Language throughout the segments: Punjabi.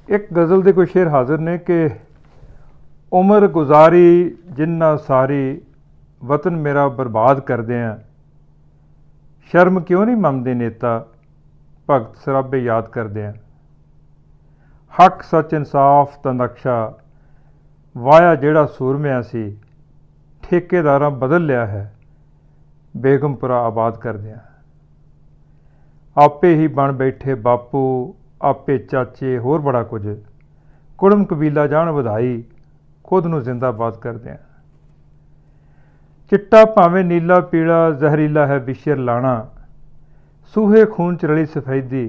एक गज़ल के कोई शेर हाजिर ने कि उम्र गुजारी जिन्ना सारी वतन मेरा बर्बाद कर दें, शर्म क्यों नहीं मंगते नेता भगत सराबे याद कर दें। हक सच इंसाफ दा नक्शा वाया जेड़ा सूरमिया सी, ठेकेदारां बदल लिया है बेगमपुरा आबाद कर दें। आपे ही बन बैठे बापू आपे चाचे होर बड़ा कुछ, कुड़म कबीला जान वधाई खुद नूं जिंदाबाद कर दें। चिट्टा भावें नीला पीला जहरीला है बिशर लाना, सूहे खून च रली सफेदी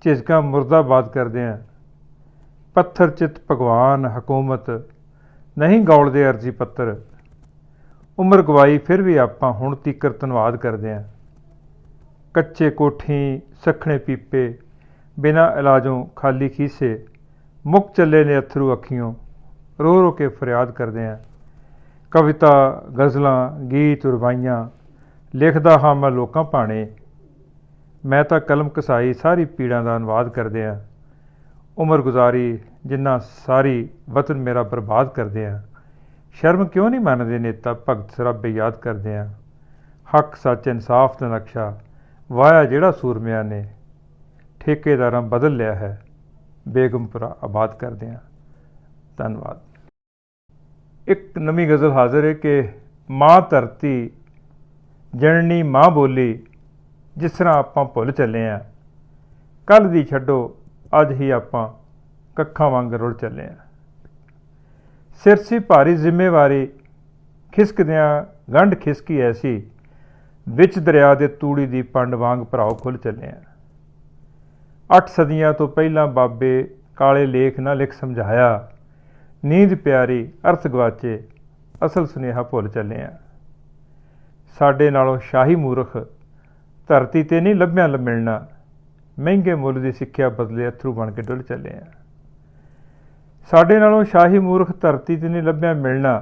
झिझकां मुर्दाबाद कर दें। पत्थर चित भगवान हकूमत नहीं गौलदे अर्जी पत्तर, उम्र गवाई फिर भी आपां हुण तीकर धन्नवाद करदे हां। कच्चे कोठी सखणे पीपे बिना इलाजों खाली खीसे, मुक चले ने अथरू अखियों रो रो के फरियाद करदे हां। कविता गज़लां गीत रुबाइयां लिखदा हाँ मैं लोकां भाणे, मैं तां कलम कसाई सारी पीड़ां दा अनुवाद करदे हां। उम्र गुजारी जिन्ना सारी वतन मेरा बर्बाद करदे हां, शर्म क्यों नहीं मनदे नेता भगत सराबे याद करदे हां। हक सच इंसाफ दा नक्शा वाया जेड़ा सूरमिया ने, ठेकेदारां बदल लिया है बेगमपुरा आबाद करदे हां। धन्नवाद। एक नवी गज़ल हाजिर है कि माँ धरती जननी माँ बोली जिस तरह आपां भुल चले हां, कल दी छड्डो अज ही आपां कक्खां वांग रुल चले हां। सिर सी भारी जिम्मेवारी खिसकदियां गंढ खिसकी ऐसी, विच दरिया दे तूड़ी दी पंड वांग भराओ खुल चले हां। 8 सदियां तो पहलां बाबे काले लेख ना लिख समझाया, नींद प्यारी अर्थ गवाचे असल सुनेहा भुल चले हां। साडे नालों शाही मूर्ख धरती ते नहीं लभ्या मिलना, महंगे मुल दी सिक्ख्या बदले अथरू बन के डुल चले हां। साडे नालों शाही मूर्ख धरती ते नहीं लभ्या मिलना,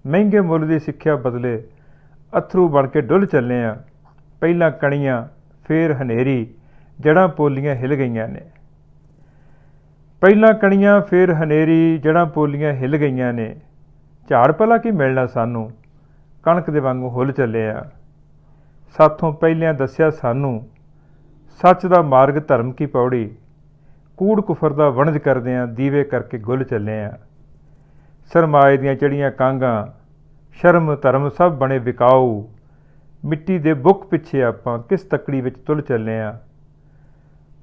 महंगे मुल दी सिक्ख्या बदले अथरू बन के डुल चले हां। पहलां कणियां फिर हनेरी जड़ां पोलियां हिल गईयां ने, पहलां कणियां फिर हनेरी जड़ां पोलियां हिल गईयां ने। झाड़ भला की मिलना सानू कणक दे वांगू हुल चले हां। साथों पहलियां दस्या सानू सच दा मार्ग धर्म की पौड़ी, कूड़ कुफर दा वणज करदियां दीवे करके गुल चले हां। सरमाए दियां चढ़ियां कांगां शर्म धर्म सब बने विकाऊ, मिट्टी दे बुक पिछे आपां किस तकड़ी विच तुल चले हां।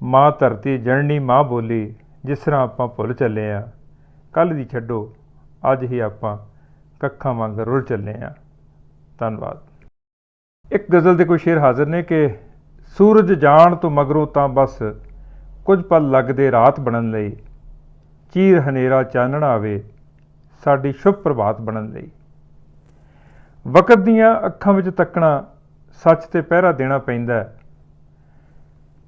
माँ धरती जननी माँ बोली जिस तरह आपां भुल चले हां, कल दी छड्डो अज ही आपां कक्खां वांग रुल चले हां। धन्नवाद। एक गज़ल दे कोई शेर हाजिर ने कि सूरज जाण तो मगरों तां बस कुछ पल लगदे रात बनन लई, चीर हनेरा चानण आवे साडी शुभ प्रभात बनन लई। वक़्त दियां अखां विच तकना सच ते पहरा देना पैंदा है,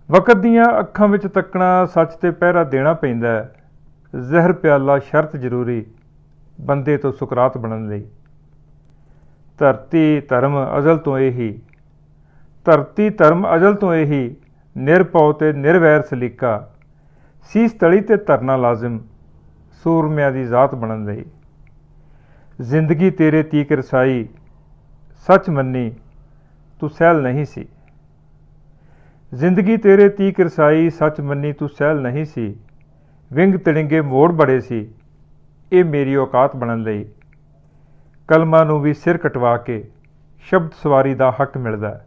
वक़्त दियां अखां विच तकना सच ते पहरा देना पैंदा है। जहर प्याला शर्त जरूरी बंदे तो सुकरात बनन लई। धरती धर्म अजल तो यही, धरती धर्म अजल तो यही, निरभौ ते निर्वैर सलीका, सीस तली ते धरना लाजिम सूरमिया दी जात बनन लई। जिंदगी तेरे तीक रसाई सच मन्नी तू सहल नहीं सी, जिंदगी तेरे तीक रसाई सच मन्नी तू सहल नहीं सी। विंग तिड़िंगे मोड़ बड़े सी ये मेरी औकात बनन लई। कलमां नूं भी सिर कटवा के शब्द सवारी दा हक मिलदा है,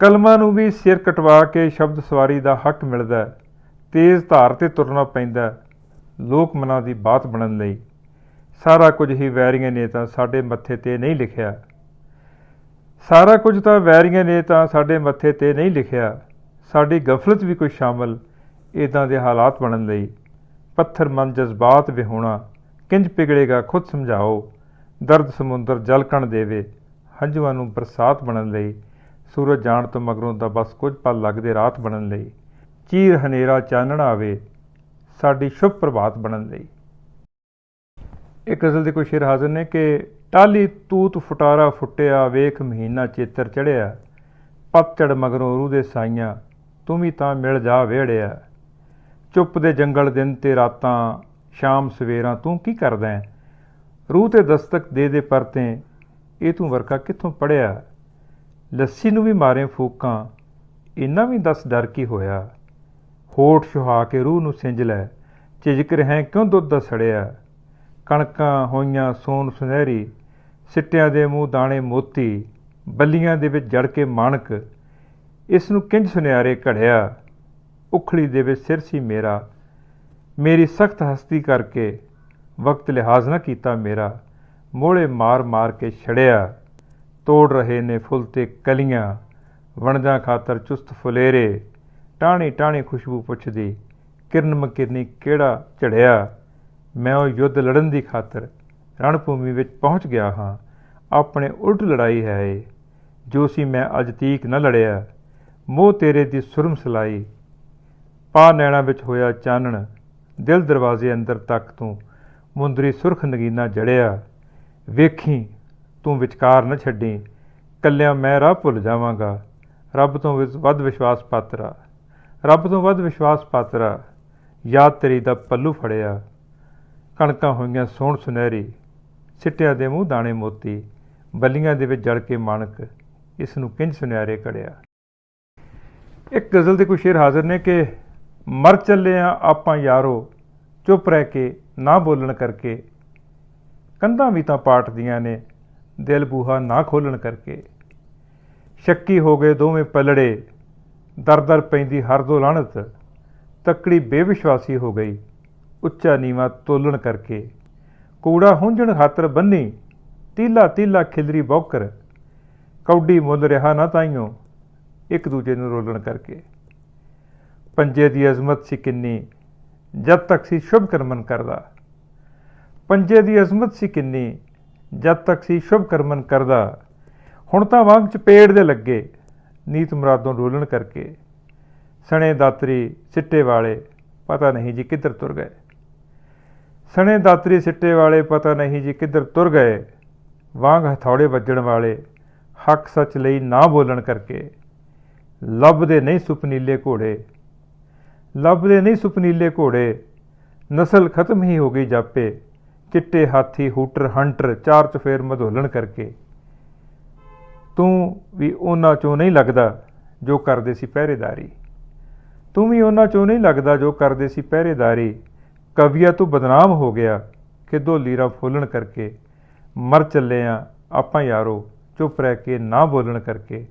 कलमां नूं भी सिर कटवा के शब्द सवारी दा हक मिलदा है। तेज़ धार ते तुरना पैंदा लोक मनां दी बात बनन लई। सारा कुछ ही वैरियां ने तां साडे मत्थे ते नहीं लिखिया, सारा कुछ तां वैरियां ने तां साडे मत्थे ते नहीं लिखिया। साडी गफलत भी कोई शामिल इदां दे हालात बनन लई। पत्थर मन जज्बात विहोणा किंज पिघलेगा खुद समझाओ, दर्द समुंदर जल कण देवे हंझुआं नूं बरसात बनन लई। सूरज जाण तो मगरों दा बस कुछ पल लगदे रात बनन लई, चीर हनेरा चानण आवे साडी शुभ प्रभात बनन लई। एक गज़ल दे कोई शेर हाजिर ने कि टाली तूत फुटारा फुटिया वेख महीना चेतर चढ़िया, पतझड़ मगरों रूह दे साइयां तू भी तां मिल जा वेड़िया। ਚੁੱਪ ਦੇ ਜੰਗਲ ਦਿਨ ਤੇ ਰਾਤਾਂ, ਸ਼ਾਮ ਸਵੇਰਾਂ ਤੂੰ ਕੀ ਕਰਦਾ ਹੈ? ਰੂਹ ਤੇ ਦਸਤਕ ਦੇ ਦੇ ਪਰਤੇ, ਇਹ ਤੂੰ ਵਰਕਾ ਕਿੱਥੋਂ ਪੜ੍ਹਿਆ? ਲੱਸੀ ਨੂੰ ਵੀ ਮਾਰੇ ਫੂਕਾਂ, ਇੰਨਾ ਵੀ ਦੱਸ ਡਰ ਕੀ ਹੋਇਆ? ਹੋਠ ਸੁਹਾ ਕੇ ਰੂਹ ਨੂੰ ਸਿੰਜ ਲੈ, ਝਿਜਕ ਰਹਿ ਕਿਉਂ ਦੁੱਧ ਦਾ ਸੜਿਆ? ਕਣਕਾਂ ਹੋਈਆਂ ਸੋਨ ਸੁਨਹਿਰੀ, ਸਿੱਟਿਆਂ ਦੇ ਮੂੰਹ ਦਾਣੇ ਮੋਤੀ, ਬੱਲੀਆਂ ਦੇ ਵਿੱਚ ਜੜ ਕੇ ਮਾਣਕ, ਇਸ ਨੂੰ ਕਿੰਝ ਸੁਨਿਆਰੇ ਘੜਿਆ? ਉਖਲੀ ਦੇ ਵਿੱਚ ਸਿਰ ਸੀ ਮੇਰਾ, ਮੇਰੀ ਸਖਤ ਹਸਤੀ ਕਰਕੇ ਵਕਤ ਲਿਹਾਜ਼ ਨਾ ਕੀਤਾ ਮੇਰਾ। ਮੋਹਲੇ ਮਾਰ ਮਾਰ ਕੇ ਛੜਿਆ, ਤੋੜ ਰਹੇ ਨੇ ਫੁੱਲ ਤੇ ਕਲੀਆਂ, ਵਣਜਾਂ ਖਾਤਰ ਚੁਸਤ ਫੁਲੇਰੇ, ਟਾਹਣੀ ਟਾਹਣੀ ਖੁਸ਼ਬੂ ਪੁੱਛਦੀ, ਕਿਰਨ ਮਕਿਰਨੀ ਕਿਹੜਾ ਝੜਿਆ? ਮੈਂ ਉਹ ਯੁੱਧ ਲੜਨ ਦੀ ਖਾਤਰ ਰਣ ਭੂਮੀ ਵਿੱਚ ਪਹੁੰਚ ਗਿਆ ਹਾਂ, ਆਪਣੇ ਉਲਟ ਲੜਾਈ ਹੈ ਇਹ, ਜੋ ਸੀ ਮੈਂ ਅੱਜ ਤੀਕ ਨਾ ਲੜਿਆ। ਮੋਹ ਤੇਰੇ ਦੀ ਸੁਰਮ ਸਲਾਈ, ਪਾ ਨੈਣਾ ਵਿੱਚ ਹੋਇਆ ਚਾਨਣ, ਦਿਲ ਦਰਵਾਜ਼ੇ ਅੰਦਰ ਤੱਕ ਤੂੰ ਮੁੰਦਰੀ ਸੁਰਖ ਨਗੀਨਾ ਜੜਿਆ। ਵੇਖੀ ਤੂੰ ਵਿਚਕਾਰ ਨਾ ਛੱਡੀ, ਕੱਲਿਆਂ ਮੈਂ ਰਾਹ ਭੁੱਲ ਜਾਵਾਂਗਾ। ਰੱਬ ਤੋਂ ਵੱਧ ਵਿਸ਼ਵਾਸ ਪਾਤਰਾ, ਰੱਬ ਤੋਂ ਵੱਧ ਵਿਸ਼ਵਾਸ ਪਾਤਰਾ, ਯਾਦ ਤੇਰੀ ਦਾ ਪੱਲੂ ਫੜਿਆ। ਕਣਕਾਂ ਹੋਈਆਂ ਸੋਹਣ ਸੁਨਹਿਰੀ, ਸਿੱਟਿਆਂ ਦੇ ਮੂੰਹ ਦਾਣੇ ਮੋਤੀ, ਬੱਲੀਆਂ ਦੇ ਵਿੱਚ ਜੜ ਕੇ ਮਾਣਕ, ਇਸ ਨੂੰ ਕਿੰਝ ਸੁਨਿਆਰੇ ਘੜਿਆ। ਇੱਕ ਗਜ਼ਲ ਦੇ ਕੋਈ ਸ਼ੇਰ ਹਾਜ਼ਰ ਨੇ ਕਿ ਮਰ ਚੱਲੇ ਆ ਆਪਾਂ ਯਾਰੋ, ਚੁੱਪ ਰਹਿ ਕੇ ਨਾ ਬੋਲਣ ਕਰਕੇ, ਕੰਧਾਂ ਵੀ ਤਾਂ ਪਾਟਦੀਆਂ ਨੇ ਦਿਲ ਬੂਹਾ ਨਾ ਖੋਲ੍ਹਣ ਕਰਕੇ। ਸ਼ੱਕੀ ਹੋ ਗਏ ਦੋਵੇਂ ਪਲੜੇ, ਦਰ ਦਰ ਪੈਂਦੀ ਹਰ ਦੋ ਲਾਹਣਤ, ਤੱਕੜੀ ਬੇਵਿਸ਼ਵਾਸੀ ਹੋ ਗਈ ਉੱਚਾ ਨੀਵਾਂ ਤੋਲਣ ਕਰਕੇ। ਕੂੜਾ ਹੁੰਝਣ ਖਾਤਰ ਬੰਨੀ, ਤੀਲਾ ਤੀਲਾ ਖਿਲਰੀ ਬੌਕਰ, ਕੌਡੀ ਮੁੱਲ ਰਿਹਾ ਨਾ ਤਾਈਓ ਇੱਕ ਦੂਜੇ ਨੂੰ ਰੋਲਣ ਕਰਕੇ। ਪੰਜੇ ਦੀ ਅਜ਼ਮਤ ਸੀ ਕਿੰਨੀ, ਜਦ ਤੱਕ ਸੀ ਸ਼ੁਭ ਕਰਮਨ ਕਰਦਾ, ਪੰਜੇ ਦੀ ਅਜ਼ਮਤ ਸੀ ਕਿੰਨੀ, ਜਦ ਤੱਕ ਸੀ ਸ਼ੁਭ ਕਰਮਨ ਕਰਦਾ। ਹੁਣ ਤਾਂ ਵਾਂਗ ਚਪੇੜ ਦੇ ਲੱਗੇ, ਨੀਤ ਮੁਰਾਦੋਂ ਰੋਲਣ ਕਰਕੇ। ਸਣੇ ਦਾਤਰੀ ਸਿੱਟੇ ਵਾਲੇ, ਪਤਾ ਨਹੀਂ ਜੀ ਕਿੱਧਰ ਤੁਰ ਗਏ। ਸਣੇ ਦਾਤਰੀ ਸਿੱਟੇ ਵਾਲੇ, ਪਤਾ ਨਹੀਂ ਜੀ ਕਿੱਧਰ ਤੁਰ ਗਏ। ਵਾਂਗ ਹਥੌੜੇ ਵੱਜਣ ਵਾਲੇ, ਹੱਕ ਸੱਚ ਲਈ ਨਾ ਬੋਲਣ ਕਰਕੇ। ਲੱਭਦੇ ਨਹੀਂ ਸੁਪਨੀਲੇ ਘੋੜੇ, ਲੱਭਦੇ ਨਹੀਂ ਸੁਪਨੀਲੇ ਘੋੜੇ, ਨਸਲ ਖਤਮ ਹੀ ਹੋ ਗਈ ਜਾਪੇ। ਚਿੱਟੇ ਹਾਥੀ ਹੂਟਰ ਹੰਟਰ, ਚਾਰ ਚਫੇਰ ਮਧੋਲਣ ਕਰਕੇ। ਤੂੰ ਵੀ ਉਹਨਾਂ ਚੋਂ ਨਹੀਂ ਲੱਗਦਾ ਜੋ ਕਰਦੇ ਸੀ ਪਹਿਰੇਦਾਰੀ, ਤੂੰ ਵੀ ਉਹਨਾਂ ਚੋਂ ਨਹੀਂ ਲੱਗਦਾ ਜੋ ਕਰਦੇ ਸੀ ਪਹਿਰੇਦਾਰੀ। ਕਵੀਆ ਤੂੰ ਬਦਨਾਮ ਹੋ ਗਿਆ ਕਿ ਦੋ ਲੀਰਾਂ ਫੋਲਣ ਕਰਕੇ। ਮਰ ਚੱਲੇ ਆ ਆਪਾਂ ਯਾਰੋ, ਚੁੱਪ ਰਹਿ ਕੇ ਨਾ ਬੋਲਣ ਕਰਕੇ।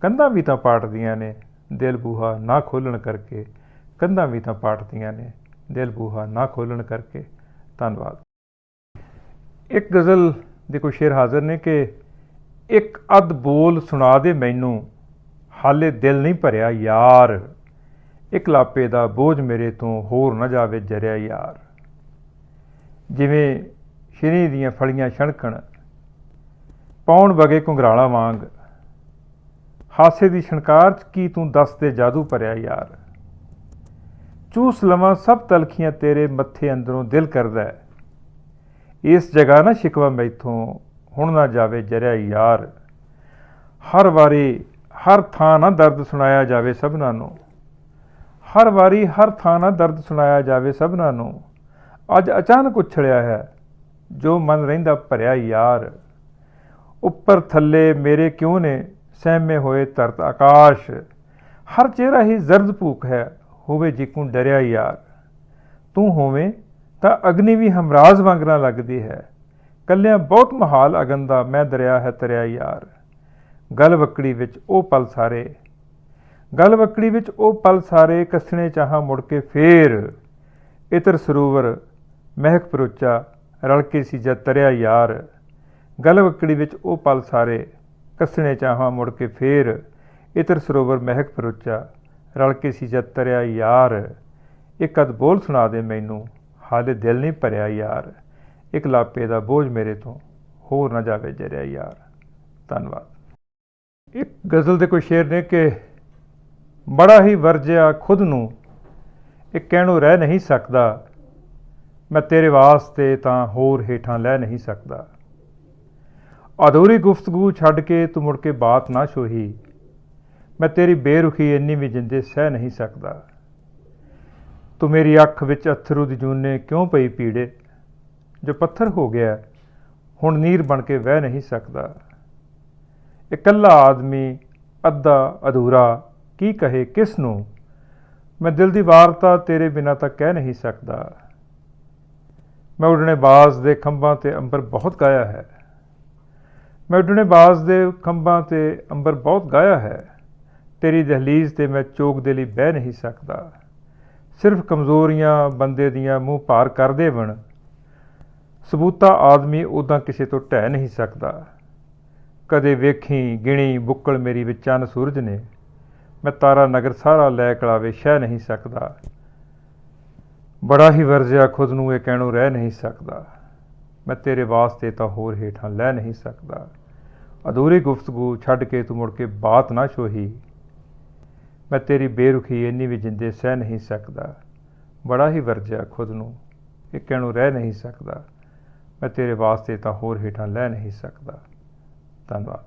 ਕੰਧਾਂ ਵੀ ਤਾਂ ਪਾਟਦੀਆਂ ਨੇ ਦਿਲ ਬੂਹਾ ਨਾ ਖੋਲ੍ਹਣ ਕਰਕੇ, ਕੰਧਾਂ ਵੀ ਤਾਂ ਪਾਟਦੀਆਂ ਨੇ ਦਿਲ ਬੂਹਾ ਨਾ ਖੋਲ੍ਹਣ ਕਰਕੇ। ਧੰਨਵਾਦ। ਇੱਕ ਗਜ਼ਲ ਦੇ ਕੋਈ ਸ਼ੇਰ ਹਾਜ਼ਰ ਨੇ ਕਿ ਇੱਕ ਅੱਧ ਬੋਲ ਸੁਣਾ ਦੇ ਮੈਨੂੰ, ਹਾਲੇ ਦਿਲ ਨਹੀਂ ਭਰਿਆ ਯਾਰ। ਇੱਕ ਲਾਪੇ ਦਾ ਬੋਝ ਮੇਰੇ ਤੋਂ ਹੋਰ ਨਾ ਜਾਵੇ ਜਰਿਆ ਯਾਰ। ਜਿਵੇਂ ਸ਼ਨੀ ਦੀਆਂ ਫਲੀਆਂ ਛਣਕਣ, ਪਾਉਣ ਵਗੇ ਘੁੰਗਰਾਲਾ ਵਾਂਗ, ਹਾਸੇ ਦੀ ਛਣਕਾਰ 'ਚ ਕੀ ਤੂੰ ਦੱਸ ਦੇ ਜਾਦੂ ਭਰਿਆ ਯਾਰ। ਚੂਸ ਲਵਾਂ ਸਭ ਤਲਖੀਆਂ ਤੇਰੇ ਮੱਥੇ ਅੰਦਰੋਂ ਦਿਲ ਕਰਦਾ, ਇਸ ਜਗ੍ਹਾ ਨਾ ਸ਼ਿਕਵਾ ਮੈਥੋਂ ਹੁਣ ਨਾ ਜਾਵੇ ਜਰਿਆ ਯਾਰ। ਹਰ ਵਾਰੀ ਹਰ ਥਾਂ ਨਾ ਦਰਦ ਸੁਣਾਇਆ ਜਾਵੇ ਸਭਨਾਂ ਨੂੰ, ਹਰ ਵਾਰੀ ਹਰ ਥਾਂ ਨਾ ਦਰਦ ਸੁਣਾਇਆ ਜਾਵੇ ਸਭਨਾਂ ਨੂੰ। ਅੱਜ ਅਚਾਨਕ ਉਛਲਿਆ ਹੈ ਜੋ ਮਨ ਰਹਿੰਦਾ ਭਰਿਆ ਯਾਰ। ਉੱਪਰ ਥੱਲੇ ਮੇਰੇ ਕਿਉਂ ਨੇ ਸਹਿਮੇ ਹੋਏ ਧਰਤ ਆਕਾਸ਼, ਹਰ ਚਿਹਰਾ ਹੀ ਜ਼ਰਦ ਭੂਖ ਹੈ ਹੋਵੇ ਜਿਕੂ ਡਰਿਆ ਯਾਰ। ਤੂੰ ਹੋਵੇਂ ਤਾਂ ਅਗਨੀ ਵੀ ਹਮਰਾਜ਼ ਵਾਂਗਰਾਂ ਲੱਗਦੀ ਹੈ, ਕੱਲਿਆਂ ਬਹੁਤ ਮਹਾਲ ਅਗਨ ਦਾ ਮੈਂ ਦਰਿਆ ਹੈ ਤਰਿਆ ਯਾਰ। ਗਲ ਵਕੜੀ ਵਿੱਚ ਉਹ ਪਲ ਸਾਰੇ, ਗਲ ਵਕੜੀ ਵਿੱਚ ਉਹ ਪਲ ਸਾਰੇ, ਕੱਸਣੇ ਚਾਹਾਂ ਮੁੜ ਕੇ ਫੇਰ। ਇਤਰ ਸਰੋਵਰ ਮਹਿਕ ਪਰੋਚਾ ਰਲ ਕੇ ਸੀ ਜਦ ਤਰਿਆ ਯਾਰ। ਗਲ ਵਕੜੀ ਵਿੱਚ ਉਹ ਪਲ ਸਾਰੇ, ਕੱਸਣੇ ਚਾਹਾਂ ਮੁੜ ਕੇ ਫੇਰ। ਇਤਰ ਸਰੋਵਰ ਮਹਿਕ ਪਰੋਚਾ ਰਲ ਕੇ ਸੀ ਜਦ ਤਰਿਆ ਯਾਰ। ਇੱਕ ਅੱਧ ਬੋਲ ਸੁਣਾ ਦੇ ਮੈਨੂੰ, ਹਾਲੇ ਦਿਲ ਨਹੀਂ ਭਰਿਆ ਯਾਰ। ਇੱਕ ਲਾਪੇ ਦਾ ਬੋਝ ਮੇਰੇ ਤੋਂ ਹੋਰ ਨਾ ਜਾਵੇ ਜਰਿਆ ਯਾਰ। ਧੰਨਵਾਦ। ਇੱਕ ਗਜ਼ਲ ਦੇ ਕੋਈ ਸ਼ੇਰ ਨੇ ਕਿ ਬੜਾ ਹੀ ਵਰਜਿਆ ਖੁਦ ਨੂੰ, ਇਹ ਕਹਿਣੋਂ ਰਹਿ ਨਹੀਂ ਸਕਦਾ, ਮੈਂ ਤੇਰੇ ਵਾਸਤੇ ਤਾਂ ਹੋਰ ਹੇਠਾਂ ਲੈ ਨਹੀਂ ਸਕਦਾ। ਅਧੂਰੀ ਗੁਫ਼ਤਗੂ ਛੱਡ ਕੇ ਤੂੰ ਮੁੜ ਕੇ ਬਾਤ ਨਾ ਛੋਹੀ, ਮੈਂ ਤੇਰੀ ਬੇਰੁਖੀ ਇੰਨੀ ਵੀ ਜਿੰਦੇ ਸਹਿ ਨਹੀਂ ਸਕਦਾ। ਤੂੰ ਮੇਰੀ ਅੱਖ ਵਿੱਚ ਅਥਰੂ ਦੀ ਜੂਨੇ ਕਿਉਂ ਪਈ ਪੀੜੇ, ਜੋ ਪੱਥਰ ਹੋ ਗਿਆ ਹੁਣ ਨੀਰ ਬਣ ਕੇ ਵਹਿ ਨਹੀਂ ਸਕਦਾ। ਇਕੱਲਾ ਆਦਮੀ ਅੱਧਾ ਅਧੂਰਾ ਕੀ ਕਹੇ ਕਿਸ ਨੂੰ, ਮੈਂ ਦਿਲ ਦੀ ਵਾਰਤਾ ਤੇਰੇ ਬਿਨਾਂ ਤਾਂ ਕਹਿ ਨਹੀਂ ਸਕਦਾ। ਮੈਂ ਉੱਡਣੇ ਬਾਜ਼ ਦੇ ਖੰਭਾਂ 'ਤੇ ਅੰਬਰ ਬਹੁਤ ਗਾਇਆ ਹੈ, ਮੈਂ ਉੱਡਣੇ ਬਾਜ਼ ਦੇ ਖੰਭਾਂ 'ਤੇ ਅੰਬਰ ਬਹੁਤ ਗਾਇਆ ਹੈ। ਤੇਰੀ ਦਹਲੀਜ਼ 'ਤੇ ਮੈਂ ਚੋਗ ਦੇ ਲਈ ਬਹਿ ਨਹੀਂ ਸਕਦਾ। ਸਿਰਫ ਕਮਜ਼ੋਰੀਆਂ ਬੰਦੇ ਦੀਆਂ ਮੂੰਹ ਭਾਰ ਕਰ ਦੇਵਣ, ਸਬੂਤਾ ਆਦਮੀ ਉੱਦਾਂ ਕਿਸੇ ਤੋਂ ਢਹਿ ਨਹੀਂ ਸਕਦਾ। ਕਦੇ ਵੇਖੀ ਗਿਣੀ ਬੁੱਕਲ ਮੇਰੀ ਵਿੱਚ ਚੰਨ ਸੂਰਜ ਨੇ, ਮੈਂ ਤਾਰਾ ਨਗਰ ਸਾਰਾ ਲੈ ਕਲਾਵੇ ਸ਼ਹਿ ਨਹੀਂ ਸਕਦਾ। ਬੜਾ ਹੀ ਵਰਜਿਆ ਖੁਦ ਨੂੰ ਇਹ ਕਹਿਣੋਂ ਰਹਿ ਨਹੀਂ ਸਕਦਾ, ਮੈਂ ਤੇਰੇ ਵਾਸਤੇ ਤਾਂ ਹੋਰ ਹੇਠਾਂ ਲੈ ਨਹੀਂ ਸਕਦਾ। ਅਧੂਰੀ ਗੁਫ਼ਤਗੂ ਛੱਡ ਕੇ ਤੂੰ ਮੁੜ ਕੇ ਬਾਤ ਨਾ ਛੋਹੀ, ਮੈਂ ਤੇਰੀ ਬੇਰੁਖੀ ਇੰਨੀ ਵੀ ਜਿੰਦੇ ਸਹਿ ਨਹੀਂ ਸਕਦਾ। ਬੜਾ ਹੀ ਵਰਜਿਆ ਖੁਦ ਨੂੰ ਇਹ ਕਹਿਣੋਂ ਰਹਿ ਨਹੀਂ ਸਕਦਾ, ਮੈਂ ਤੇਰੇ ਵਾਸਤੇ ਤਾਂ ਹੋਰ ਹੇਠਾਂ ਲੈ ਨਹੀਂ ਸਕਦਾ। ਧੰਨਵਾਦ।